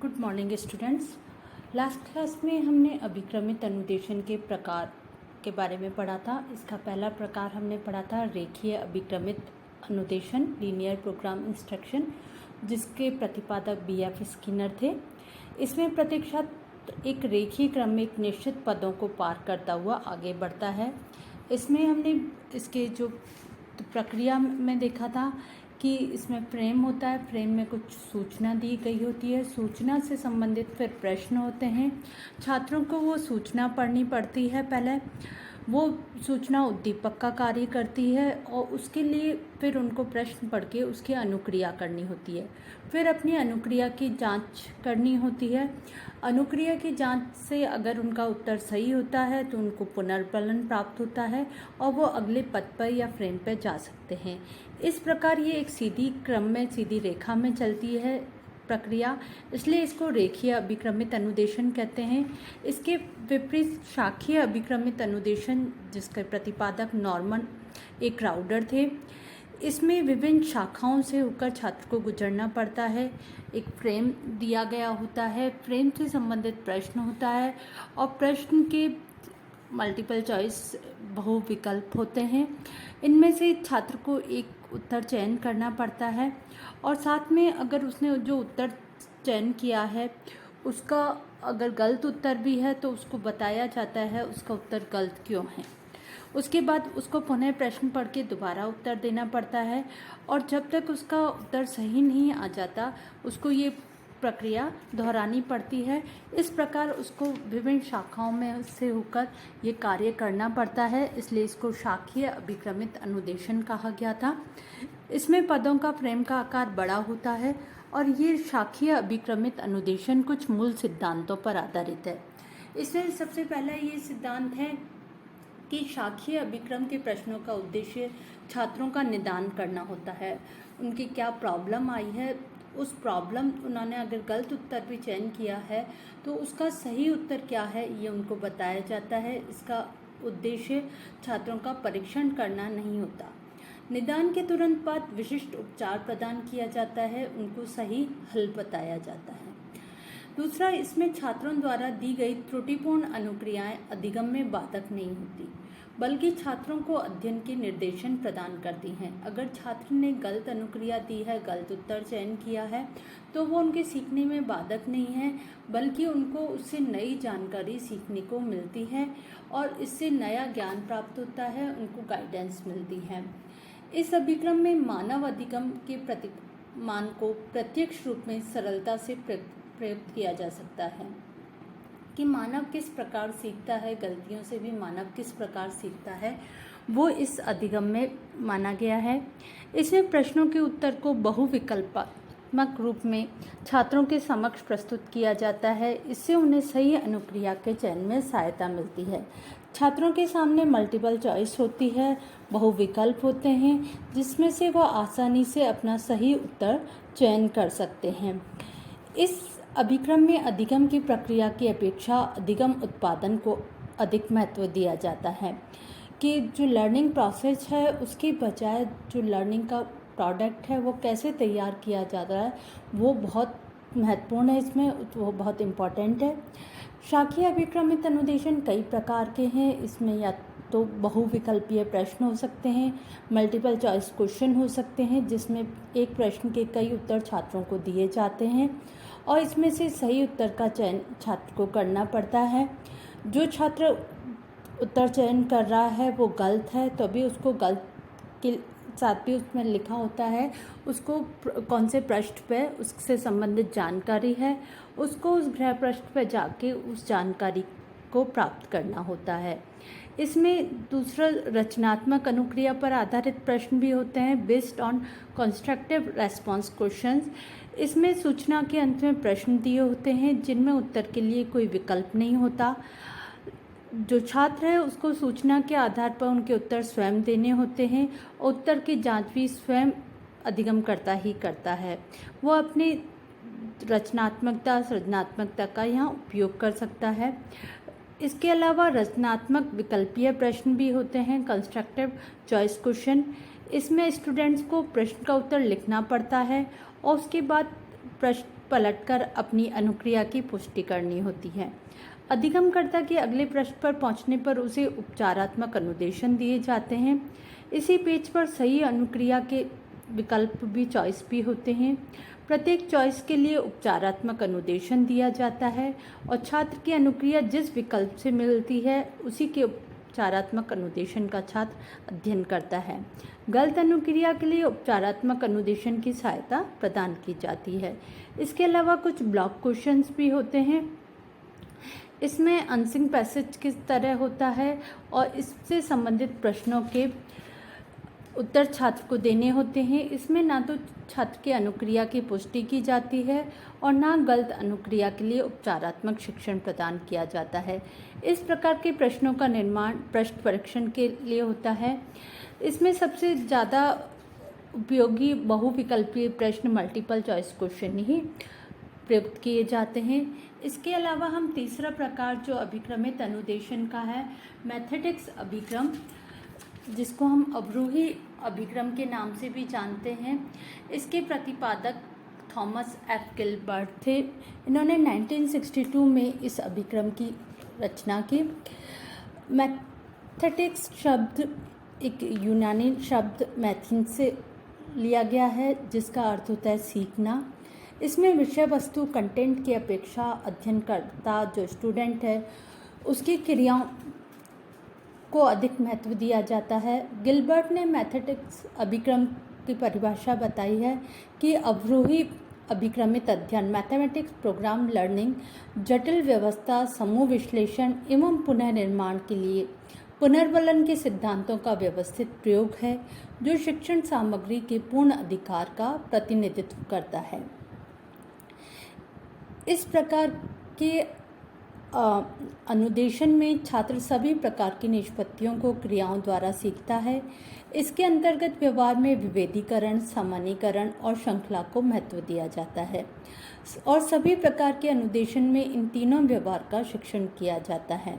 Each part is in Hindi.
Good morning students. Last class में हमने अभिक्रमित अनुदेशन के प्रकार के बारे में पढ़ा था। इसका पहला प्रकार हमने पढ़ा था रेखीय अभिक्रमित अनुदेशन, लीनियर प्रोग्राम इंस्ट्रक्शन, जिसके प्रतिपादक BF स्किनर थे। इसमें प्रत्येक छात्र एक रेखीय क्रम में एक निश्चित पदों को पार करता हुआ आगे बढ़ता है। इसमें हमने इसके जो प्रक्रिया में देखा था कि इसमें फ्रेम होता है, फ्रेम में कुछ सूचना दी गई होती है, सूचना से संबंधित फिर प्रश्न होते हैं। छात्रों को वो सूचना पढ़नी पड़ती है, पहले वो सूचना उद्दीपक का कार्य करती है और उसके लिए फिर उनको प्रश्न पढ़ के उसकी अनुक्रिया करनी होती है। फिर अपनी अनुक्रिया की जांच करनी होती है। अनुक्रिया की जांच से अगर उनका उत्तर सही होता है तो उनको पुनर्फलन प्राप्त होता है और वो अगले पद पर या फ्रेम पर जा सकते हैं। इस प्रकार ये एक सीधी क्रम में, सीधी रेखा में चलती है प्रक्रिया, इसलिए इसको रेखीय अभिक्रमित अनुदेशन कहते हैं। इसके विपरीत शाखीय अभिक्रमित अनुदेशन, जिसके प्रतिपादक नॉर्मन ए क्राउडर थे, इसमें विभिन्न शाखाओं से होकर छात्र को गुजरना पड़ता है। एक फ्रेम दिया गया होता है, फ्रेम से संबंधित प्रश्न होता है और प्रश्न के मल्टीपल चॉइस बहुविकल्प होते हैं। इनमें से छात्र को एक उत्तर चयन करना पड़ता है और साथ में अगर उसने जो उत्तर चयन किया है उसका अगर गलत उत्तर भी है तो उसको बताया जाता है उसका उत्तर गलत क्यों है। उसके बाद उसको पुनः प्रश्न पढ़ के दोबारा उत्तर देना पड़ता है और जब तक उसका उत्तर सही नहीं आ जाता उसको ये प्रक्रिया दोहरानी पड़ती है। इस प्रकार उसको विभिन्न शाखाओं में से होकर ये कार्य करना पड़ता है, इसलिए इसको शाखीय अभिक्रमित अनुदेशन कहा गया था। इसमें पदों का फ्रेम का आकार बड़ा होता है और ये शाखीय अभिक्रमित अनुदेशन कुछ मूल सिद्धांतों पर आधारित है। इसमें सबसे पहला ये सिद्धांत है कि शाखीय अभिक्रम के प्रश्नों का उद्देश्य छात्रों का निदान करना होता है। उनकी क्या प्रॉब्लम आई है, उस प्रॉब्लम उन्होंने अगर गलत उत्तर भी चयन किया है तो उसका सही उत्तर क्या है ये उनको बताया जाता है। इसका उद्देश्य छात्रों का परीक्षण करना नहीं होता। निदान के तुरंत बाद विशिष्ट उपचार प्रदान किया जाता है, उनको सही हल बताया जाता है। दूसरा, इसमें छात्रों द्वारा दी गई त्रुटिपूर्ण अनुक्रियाएं अधिगम में बाधक नहीं होती, बल्कि छात्रों को अध्ययन के निर्देशन प्रदान करती हैं। अगर छात्र ने गलत अनुक्रिया दी है, गलत उत्तर चयन किया है तो वो उनके सीखने में बाधक नहीं है, बल्कि उनको उससे नई जानकारी सीखने को मिलती है और इससे नया ज्ञान प्राप्त होता है, उनको गाइडेंस मिलती है। इस अभिक्रम में मानव अधिगम के प्रतिमान को प्रत्यक्ष रूप में सरलता से प्रयुक्त किया जा सकता है कि मानव किस प्रकार सीखता है, गलतियों से भी मानव किस प्रकार सीखता है, वो इस अधिगम में माना गया है। इसमें प्रश्नों के उत्तर को बहुविकल्पात्मक रूप में छात्रों के समक्ष प्रस्तुत किया जाता है। इससे उन्हें सही अनुक्रिया के चयन में सहायता मिलती है। छात्रों के सामने मल्टीपल चॉइस होती है, बहुविकल्प होते हैं, जिसमें से वो आसानी से अपना सही उत्तर चयन कर सकते हैं। इस अभिक्रम में अधिगम की प्रक्रिया की अपेक्षा अधिगम उत्पादन को अधिक महत्व दिया जाता है कि जो लर्निंग प्रोसेस है उसके बजाय जो लर्निंग का प्रोडक्ट है वो कैसे तैयार किया जाता है वो बहुत महत्वपूर्ण है, इसमें वो बहुत इम्पॉर्टेंट है। शाखीय अभिक्रमित अनुदेशन कई प्रकार के हैं। इसमें या तो बहुविकल्पीय प्रश्न हो सकते हैं, मल्टीपल चॉइस क्वेश्चन हो सकते हैं जिसमें एक प्रश्न के कई उत्तर छात्रों को दिए जाते हैं और इसमें से सही उत्तर का चयन छात्र को करना पड़ता है। जो छात्र उत्तर चयन कर रहा है वो गलत है तो भी उसको गलत के साथ भी उसमें लिखा होता है उसको कौन से पृष्ठ पे उससे संबंधित जानकारी है, उसको उस गृह पृष्ठ पे जाके उस जानकारी को प्राप्त करना होता है। इसमें दूसरा रचनात्मक अनुक्रिया पर आधारित प्रश्न भी होते हैं, based on constructive response questions. इसमें सूचना के अंत में प्रश्न दिए होते हैं जिनमें उत्तर के लिए कोई विकल्प नहीं होता। जो छात्र है उसको सूचना के आधार पर उनके उत्तर स्वयं देने होते हैं। उत्तर की जांच भी स्वयं अधिगम करता ही करता है। वो अपनी रचनात्मकता, सृजनात्मकता का यहाँ उपयोग कर सकता है। इसके अलावा रचनात्मक विकल्पीय प्रश्न भी होते हैं, कंस्ट्रक्टिव चॉइस क्वेश्चन। इसमें स्टूडेंट्स को प्रश्न का उत्तर लिखना पड़ता है और उसके बाद पृष्ठ पलटकर अपनी अनुक्रिया की पुष्टि करनी होती है। अधिगमकर्ता के अगले पृष्ठ पर पहुंचने पर उसे उपचारात्मक अनुदेशन दिए जाते हैं। इसी पेज पर सही अनुक्रिया के विकल्प भी चॉइस भी होते हैं। प्रत्येक चॉइस के लिए उपचारात्मक अनुदेशन दिया जाता है और छात्र की अनुक्रिया जिस विकल्प से मिलती है उसी के उपचारात्मक अनुदेशन का छात्र अध्ययन करता है। गलत अनुक्रिया के लिए उपचारात्मक अनुदेशन की सहायता प्रदान की जाती है। इसके अलावा कुछ ब्लॉक क्वेश्चंस भी होते हैं। इसमें आंसरिंग पैसेज किस तरह होता है और इससे संबंधित प्रश्नों के उत्तर छात्र को देने होते हैं। इसमें ना तो छात्र की अनुक्रिया की पुष्टि की जाती है और ना गलत अनुक्रिया के लिए उपचारात्मक शिक्षण प्रदान किया जाता है। इस प्रकार के प्रश्नों का निर्माण प्रश्न परीक्षण के लिए होता है। इसमें सबसे ज़्यादा उपयोगी बहुविकल्पीय प्रश्न मल्टीपल चॉइस क्वेश्चन ही प्रयुक्त किए जाते हैं। इसके अलावा हम तीसरा प्रकार जो अभिक्रमित अनुदेशन का है, मैथेटिक्स अभिक्रम, जिसको हम अवरोही अभिक्रम के नाम से भी जानते हैं। इसके प्रतिपादक थॉमस एफ गिलबर्ट थे। इन्होंने 1962 में इस अभिक्रम की रचना की। मैथेटिक्स शब्द एक यूनानी शब्द मैथिन से लिया गया है, जिसका अर्थ होता है सीखना। इसमें विषय वस्तु कंटेंट की अपेक्षा अध्ययनकर्ता जो स्टूडेंट है उसकी क्रियाओं को अधिक महत्व दिया जाता है। गिलबर्ट ने मैथेटिक्स अभिक्रम की परिभाषा बताई है कि अवरोही अभिक्रमित अध्ययन मैथमेटिक्स प्रोग्राम लर्निंग जटिल व्यवस्था, समूह विश्लेषण एवं पुनर्निर्माण के लिए पुनर्वलन के सिद्धांतों का व्यवस्थित प्रयोग है, जो शिक्षण सामग्री के पूर्ण अधिकार का प्रतिनिधित्व करता है। इस प्रकार के अनुदेशन में छात्र सभी प्रकार की निष्पत्तियों को क्रियाओं द्वारा सीखता है। इसके अंतर्गत व्यवहार में विभेदीकरण, सामान्यीकरण और श्रृंखला को महत्व दिया जाता है और सभी प्रकार के अनुदेशन में इन तीनों व्यवहार का शिक्षण किया जाता है।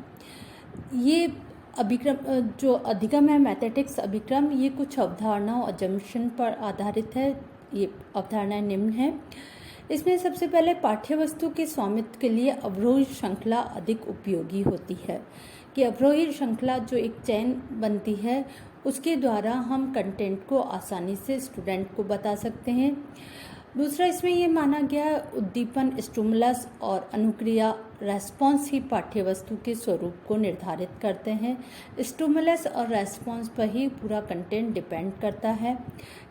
ये अभिक्रम जो अधिगम है मैथेटिक्स अभिक्रम, ये कुछ अवधारणाओं अजम्पशन पर आधारित है। ये अवधारणाएं निम्न है। इसमें सबसे पहले पाठ्य वस्तु के स्वामित्व के लिए अवरोही श्रृंखला अधिक उपयोगी होती है कि अवरोही श्रृंखला जो एक चेन बनती है उसके द्वारा हम कंटेंट को आसानी से स्टूडेंट को बता सकते हैं। दूसरा, इसमें ये माना गया उद्दीपन स्टिमुलस और अनुक्रिया रेस्पॉन्स ही पाठ्य वस्तु के स्वरूप को निर्धारित करते हैं। स्टिमुलस और रेस्पॉन्स पर ही पूरा कंटेंट डिपेंड करता है।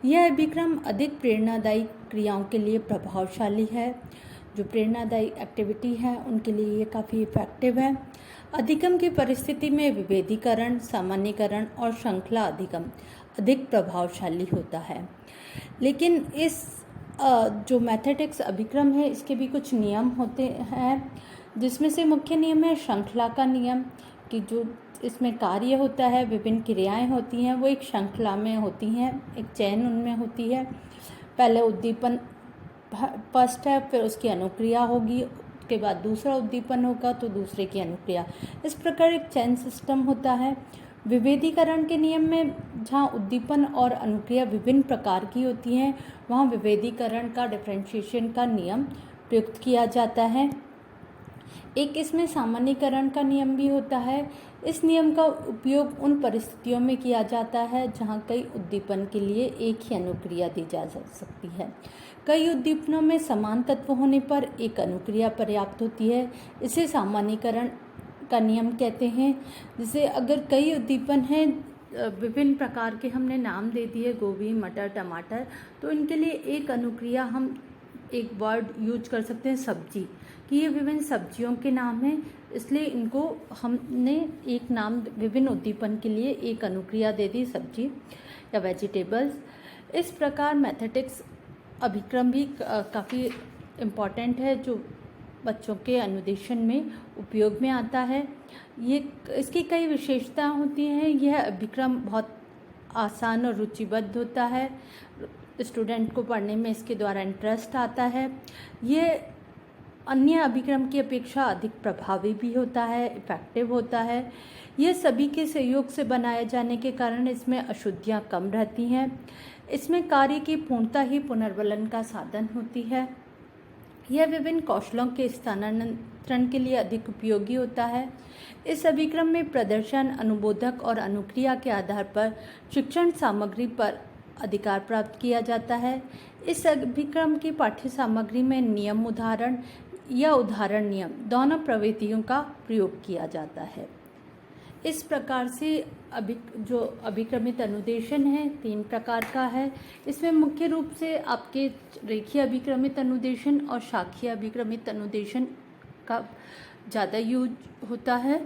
यह अभिक्रम अधिक प्रेरणादायी क्रियाओं के लिए प्रभावशाली है। जो प्रेरणादायी एक्टिविटी है उनके लिए ये काफ़ी इफेक्टिव है। अधिगम की परिस्थिति में विभेदीकरण, सामान्यीकरण और श्रृंखला अधिगम अधिक प्रभावशाली होता है। लेकिन इस जो मैथेटिक्स अभिक्रम है इसके भी कुछ नियम होते हैं, जिसमें से मुख्य नियम है श्रृंखला का नियम, कि जो इसमें कार्य होता है, विभिन्न क्रियाएं होती हैं, वो एक श्रृंखला में होती हैं, एक चैन उनमें होती है। पहले उद्दीपन फर्स्ट है, फिर उसकी अनुक्रिया होगी, उसके बाद दूसरा उद्दीपन होगा तो दूसरे की अनुक्रिया। इस प्रकार एक चैन सिस्टम होता है। विभेदीकरण के नियम में जहाँ उद्दीपन और अनुक्रिया विभिन्न प्रकार की होती हैं, वहाँ विभेदीकरण का डिफरेंशिएशन का नियम प्रयुक्त किया जाता है। एक इसमें सामान्यीकरण का नियम भी होता है। इस नियम का उपयोग उन परिस्थितियों में किया जाता है जहाँ कई उद्दीपन के लिए एक ही अनुक्रिया दी जा सकती है। कई उद्दीपनों में समान तत्व होने पर एक अनुक्रिया पर्याप्त होती है। इसे सामान्यीकरण का नियम कहते हैं। जैसे अगर कई उद्दीपन हैं, विभिन्न प्रकार के हमने नाम दे दिए, गोभी, मटर, टमाटर, तो इनके लिए एक अनुक्रिया हम एक वर्ड यूज कर सकते हैं सब्जी, कि ये विभिन्न सब्जियों के नाम हैं, इसलिए इनको हमने एक नाम विभिन्न उद्दीपन के लिए एक अनुक्रिया दे दी, सब्जी या वेजिटेबल्स। इस प्रकार मैथेटिक्स अभिक्रम भी काफ़ी इम्पॉर्टेंट है, जो बच्चों के अनुदेशन में उपयोग में आता है। ये इसकी कई विशेषताएं होती हैं। यह अभिक्रम बहुत आसान और रुचिबद्ध होता है, स्टूडेंट को पढ़ने में इसके द्वारा इंटरेस्ट आता है। ये अन्य अभिक्रम की अपेक्षा अधिक प्रभावी भी होता है, इफ़ेक्टिव होता है। यह सभी के सहयोग से बनाए जाने के कारण इसमें अशुद्धियाँ कम रहती हैं। इसमें कार्य की पूर्णता ही पुनर्वलन का साधन होती है। यह विभिन्न कौशलों के स्थानांतरण के लिए अधिक उपयोगी होता है। इस अभिक्रम में प्रदर्शन, अनुबोधक और अनुक्रिया के आधार पर शिक्षण सामग्री पर अधिकार प्राप्त किया जाता है। इस अभिक्रम की पाठ्य सामग्री में नियम उदाहरण या उदाहरण नियम दोनों प्रवृत्तियों का प्रयोग किया जाता है। इस प्रकार से जो अभिक्रमित अनुदेशन है 3 प्रकार का है। इसमें मुख्य रूप से आपके रेखीय अभिक्रमित अनुदेशन और शाखीय अभिक्रमित अनुदेशन का ज़्यादा यूज होता है।